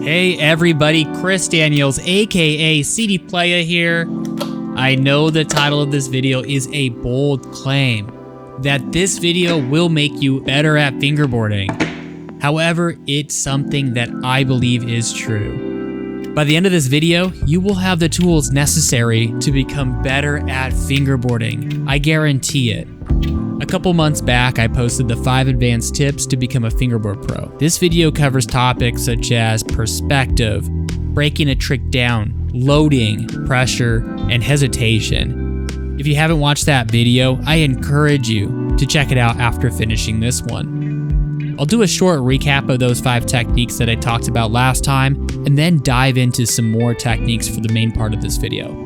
Hey everybody, Chris Daniels, aka CD Playa here. I know the title of this video is a bold claim that this video will make you better at fingerboarding. However, it's something that I believe is true. By the end of this video, you will have the tools necessary to become better at fingerboarding. I guarantee it. A couple months back, I posted the 5 advanced tips to become a Fingerboard Pro. This video covers topics such as perspective, breaking a trick down, loading, pressure, and hesitation. If you haven't watched that video, I encourage you to check it out after finishing this one. I'll do a short recap of those 5 techniques that I talked about last time, and then dive into some more techniques for the main part of this video.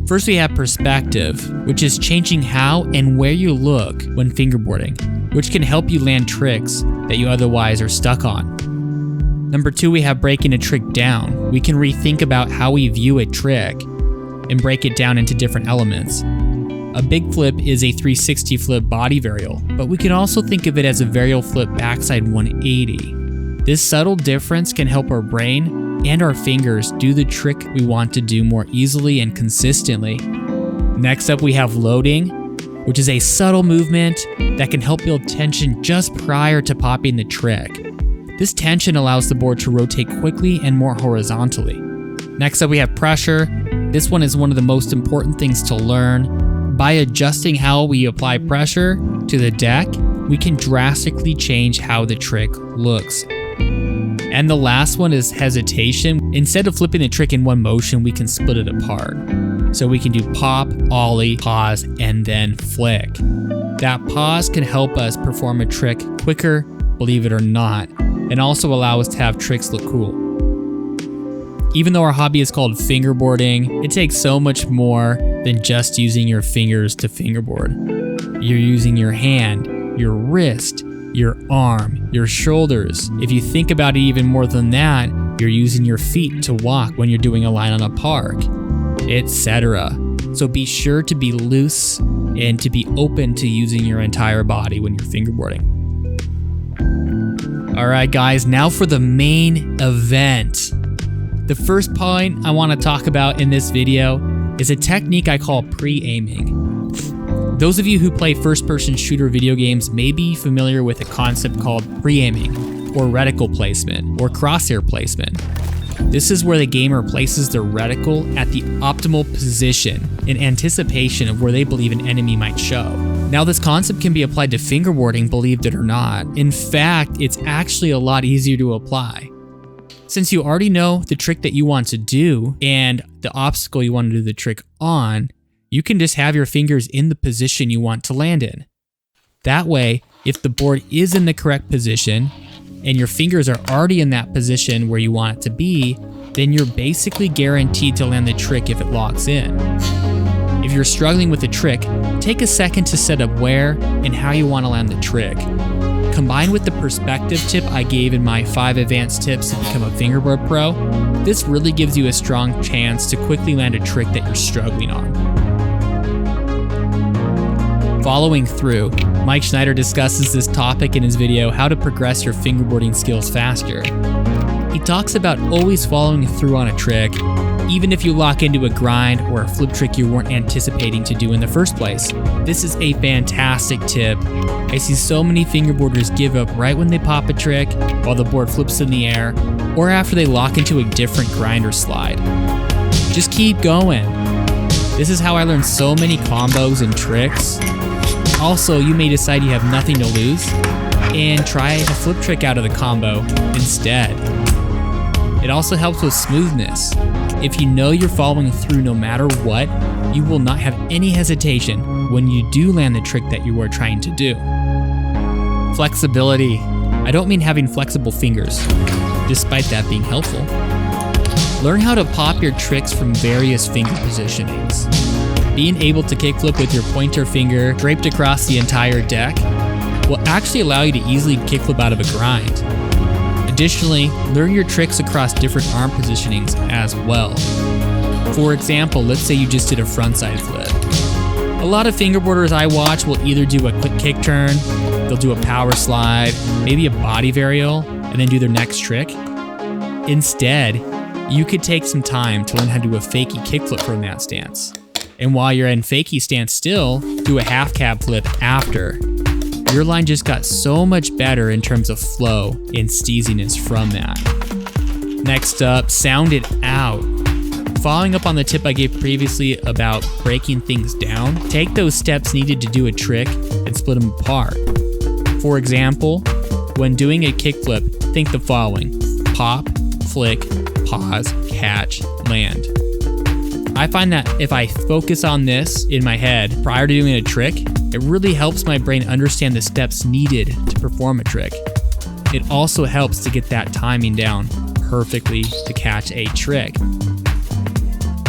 First, we have perspective, which is changing how and where you look when fingerboarding, which can help you land tricks that you otherwise are stuck on. Number 2, we have breaking a trick down. We can rethink about how we view a trick and break it down into different elements. A big flip is a 360 flip body varial, but we can also think of it as a varial flip backside 180. This subtle difference can help our brain and our fingers do the trick we want to do more easily and consistently. Next up, we have loading, which is a subtle movement that can help build tension just prior to popping the trick. This tension allows the board to rotate quickly and more horizontally. Next up, we have pressure. This one is one of the most important things to learn. By adjusting how we apply pressure to the deck, we can drastically change how the trick looks. And the last one is hesitation. Instead of flipping the trick in one motion, we can split it apart. So we can do pop, ollie, pause, and then flick. That pause can help us perform a trick quicker, believe it or not, and also allow us to have tricks look cool. Even though our hobby is called fingerboarding, it takes so much more than just using your fingers to fingerboard. You're using your hand, your wrist, your arm, your shoulders. If you think about it even more than that, you're using your feet to walk when you're doing a line on a park, etc. So be sure to be loose and to be open to using your entire body when you're fingerboarding. Alright guys, now for the main event. The first point I want to talk about in this video is a technique I call pre-aiming. Those of you who play first-person shooter video games may be familiar with a concept called pre-aiming, or reticle placement, or crosshair placement. This is where the gamer places their reticle at the optimal position in anticipation of where they believe an enemy might show. Now, this concept can be applied to fingerboarding, believe it or not. In fact, it's actually a lot easier to apply. Since you already know the trick that you want to do and the obstacle you want to do the trick on, you can just have your fingers in the position you want to land in. That way, if the board is in the correct position and your fingers are already in that position where you want it to be, then you're basically guaranteed to land the trick if it locks in. If you're struggling with a trick, take a second to set up where and how you want to land the trick. Combined with the perspective tip I gave in my 5 advanced tips to become a Fingerboard Pro, this really gives you a strong chance to quickly land a trick that you're struggling on. Following through, Mike Schneider discusses this topic in his video, How to Progress Your Fingerboarding Skills Faster. He talks about always following through on a trick, even if you lock into a grind or a flip trick you weren't anticipating to do in the first place. This is a fantastic tip. I see so many fingerboarders give up right when they pop a trick, while the board flips in the air, or after they lock into a different grind or slide. Just keep going. This is how I learned so many combos and tricks. Also, you may decide you have nothing to lose and try a flip trick out of the combo instead. It also helps with smoothness. If you know you're following through no matter what, you will not have any hesitation when you do land the trick that you are trying to do. Flexibility. I don't mean having flexible fingers, despite that being helpful. Learn how to pop your tricks from various finger positionings. Being able to kickflip with your pointer finger draped across the entire deck will actually allow you to easily kickflip out of a grind. Additionally, learn your tricks across different arm positionings as well. For example, let's say you just did a frontside flip. A lot of fingerboarders I watch will either do a quick kick turn, they'll do a power slide, maybe a body varial, and then do their next trick. Instead, you could take some time to learn how to do a fakie kickflip from that stance. And while you're in fakie stance still, do a half cab flip after. Your line just got so much better in terms of flow and steeziness from that. Next up, sound it out. Following up on the tip I gave previously about breaking things down, take those steps needed to do a trick and split them apart. For example, when doing a kickflip, think the following: pop, flick, pause, catch, land. I find that if I focus on this in my head prior to doing a trick, it really helps my brain understand the steps needed to perform a trick. It also helps to get that timing down perfectly to catch a trick.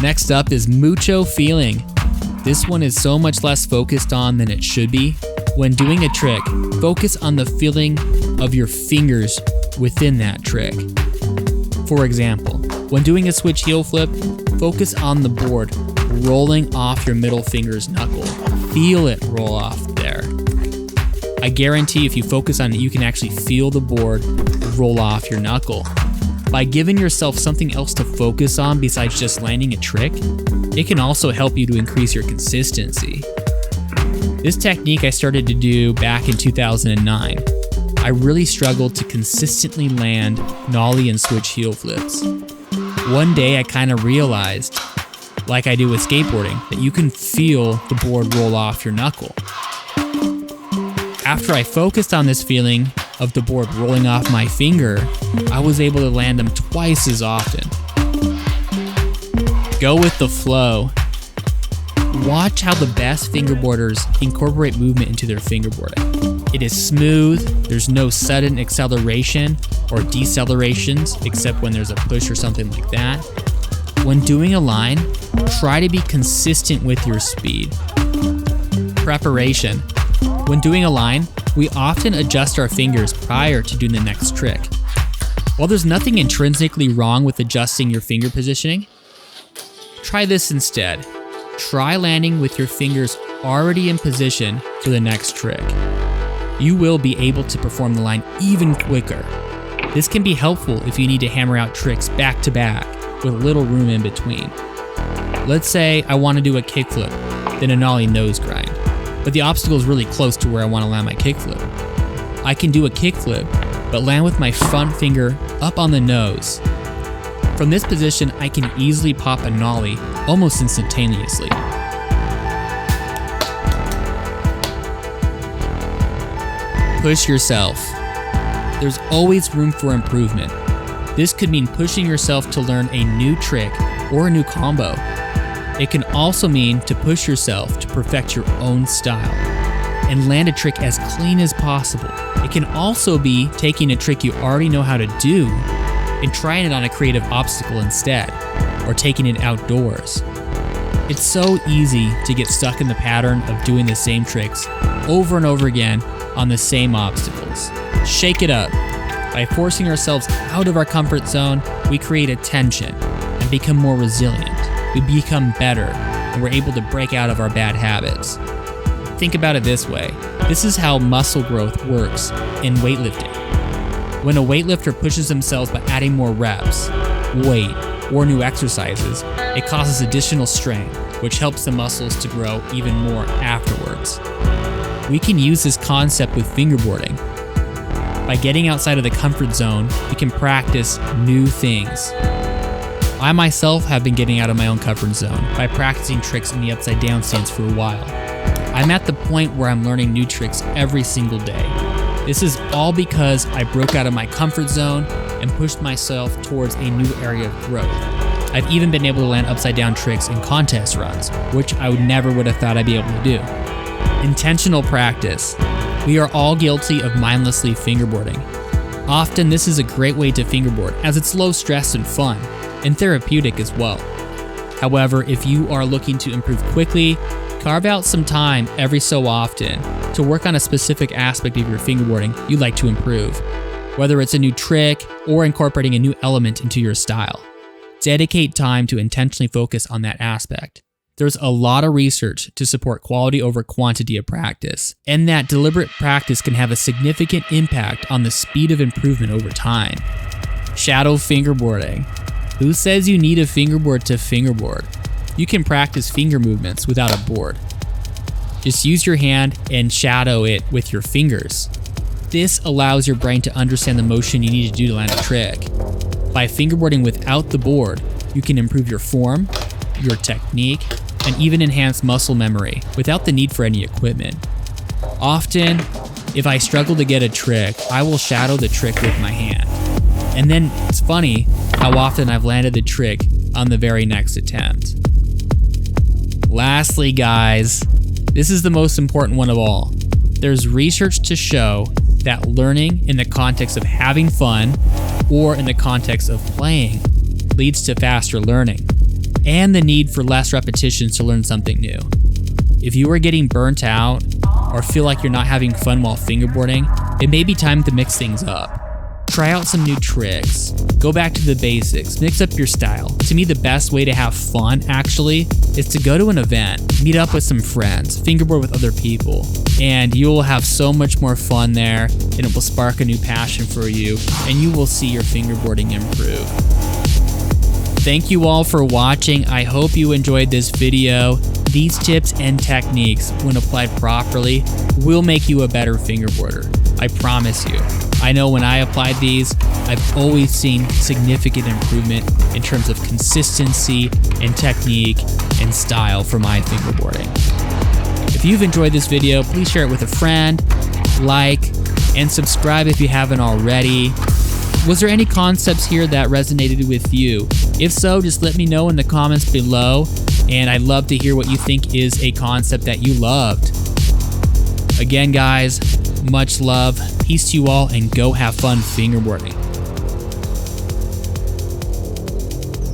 Next up is mucho feeling. This one is so much less focused on than it should be. When doing a trick, focus on the feeling of your fingers within that trick. For example, when doing a switch heel flip, focus on the board rolling off your middle finger's knuckle. Feel it roll off there. I guarantee if you focus on it, you can actually feel the board roll off your knuckle. By giving yourself something else to focus on besides just landing a trick, it can also help you to increase your consistency. This technique I started to do back in 2009. I really struggled to consistently land nollie and switch heel flips. One day I kind of realized, like I do with skateboarding, that you can feel the board roll off your knuckle. After I focused on this feeling of the board rolling off my finger, I was able to land them twice as often. Go with the flow. Watch how the best fingerboarders incorporate movement into their fingerboarding. It is smooth, there's no sudden acceleration or decelerations except when there's a push or something like that. When doing a line, try to be consistent with your speed. Preparation. When doing a line, we often adjust our fingers prior to doing the next trick. While there's nothing intrinsically wrong with adjusting your finger positioning, try this instead. Try landing with your fingers already in position for the next trick. You will be able to perform the line even quicker. This can be helpful if you need to hammer out tricks back to back with little room in between. Let's say I want to do a kickflip, then a nollie nose grind, but the obstacle is really close to where I want to land my kickflip. I can do a kickflip, but land with my front finger up on the nose. From this position, I can easily pop a nollie almost instantaneously. Push yourself. There's always room for improvement. This could mean pushing yourself to learn a new trick or a new combo. It can also mean to push yourself to perfect your own style and land a trick as clean as possible. It can also be taking a trick you already know how to do and trying it on a creative obstacle instead, or taking it outdoors. It's so easy to get stuck in the pattern of doing the same tricks over and over again on the same obstacles. Shake it up. By forcing ourselves out of our comfort zone, we create a tension and become more resilient. We become better, and we're able to break out of our bad habits. Think about it this way. This is how muscle growth works in weightlifting. When a weightlifter pushes themselves by adding more reps, weight, or new exercises, it causes additional strength, which helps the muscles to grow even more afterwards. We can use this concept with fingerboarding. By getting outside of the comfort zone, we can practice new things. I myself have been getting out of my own comfort zone by practicing tricks in the upside down stance for a while. I'm at the point where I'm learning new tricks every single day. This is all because I broke out of my comfort zone and pushed myself towards a new area of growth. I've even been able to land upside down tricks in contest runs, which I never would have thought I'd be able to do. Intentional practice. We are all guilty of mindlessly fingerboarding. Often this is a great way to fingerboard as it's low stress and fun, and therapeutic as well. However, if you are looking to improve quickly, carve out some time every so often to work on a specific aspect of your fingerboarding you'd like to improve, whether it's a new trick or incorporating a new element into your style. Dedicate time to intentionally focus on that aspect. There's a lot of research to support quality over quantity of practice, and that deliberate practice can have a significant impact on the speed of improvement over time. Shadow fingerboarding. Who says you need a fingerboard to fingerboard? You can practice finger movements without a board. Just use your hand and shadow it with your fingers. This allows your brain to understand the motion you need to do to land a trick. By fingerboarding without the board, you can improve your form, your technique, and even enhance muscle memory without the need for any equipment. Often, if I struggle to get a trick, I will shadow the trick with my hand. And then it's funny how often I've landed the trick on the very next attempt. Lastly, guys, this is the most important one of all. There's research to show that learning in the context of having fun or in the context of playing leads to faster learning and the need for less repetitions to learn something new. If you are getting burnt out or feel like you're not having fun while fingerboarding, it may be time to mix things up. Try out some new tricks. Go back to the basics. Mix up your style. To me, the best way to have fun, actually, is to go to an event, meet up with some friends, fingerboard with other people, and you will have so much more fun there, and it will spark a new passion for you, and you will see your fingerboarding improve. Thank you all for watching. I hope you enjoyed this video. These tips and techniques, when applied properly, will make you a better fingerboarder. I promise you. I know when I applied these, I've always seen significant improvement in terms of consistency and technique and style for my fingerboarding. If you've enjoyed this video, please share it with a friend, like, and subscribe if you haven't already. Was there any concepts here that resonated with you? If so, just let me know in the comments below, and I'd love to hear what you think is a concept that you loved. Again, guys, much love, peace to you all, and go have fun fingerboarding.